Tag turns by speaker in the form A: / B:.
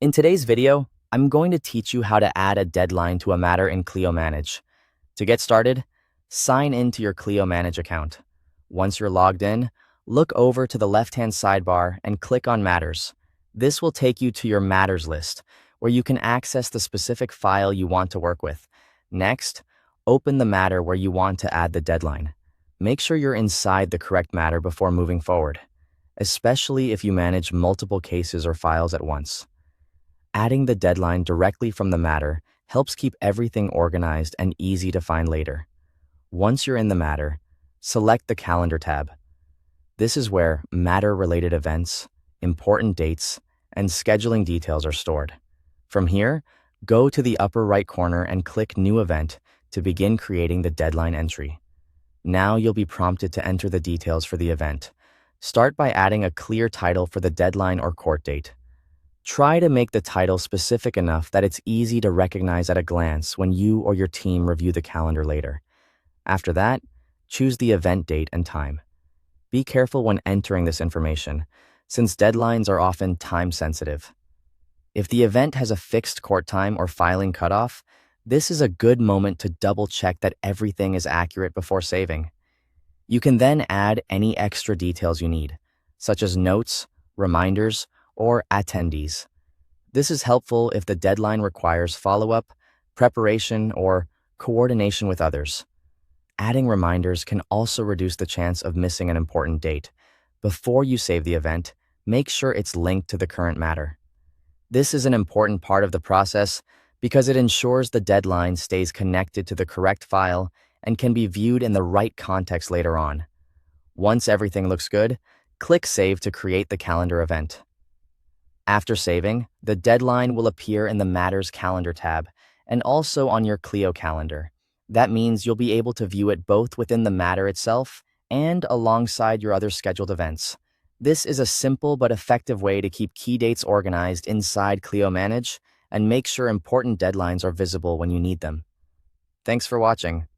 A: In today's video, I'm going to teach you how to add a deadline to a matter in Clio Manage. To get started, sign in to your Clio Manage account. Once you're logged in, look over to the left-hand sidebar and click on Matters. This will take you to your Matters list, where you can access the specific file you want to work with. Next, open the matter where you want to add the deadline. Make sure you're inside the correct matter before moving forward, especially if you manage multiple cases or files at once. Adding the deadline directly from the matter helps keep everything organized and easy to find later. Once you're in the matter, select the Calendar tab. This is where matter-related events, important dates, and scheduling details are stored. From here, go to the upper right corner and click New Event to begin creating the deadline entry. Now you'll be prompted to enter the details for the event. Start by adding a clear title for the deadline or court date. Try to make the title specific enough that it's easy to recognize at a glance when you or your team review the calendar later. After that, choose the event date and time. Be careful when entering this information, since deadlines are often time-sensitive. If the event has a fixed court time or filing cutoff, this is a good moment to double-check that everything is accurate before saving. You can then add any extra details you need, such as notes, reminders, or attendees. This is helpful if the deadline requires follow-up, preparation, or coordination with others. Adding reminders can also reduce the chance of missing an important date. Before you save the event, make sure it's linked to the current matter. This is an important part of the process because it ensures the deadline stays connected to the correct file and can be viewed in the right context later on. Once everything looks good, click Save to create the calendar event. After saving, the deadline will appear in the Matters Calendar tab and also on your Clio calendar. That means you'll be able to view it both within the matter itself and alongside your other scheduled events. This is a simple but effective way to keep key dates organized inside Clio Manage and make sure important deadlines are visible when you need them. Thanks for watching.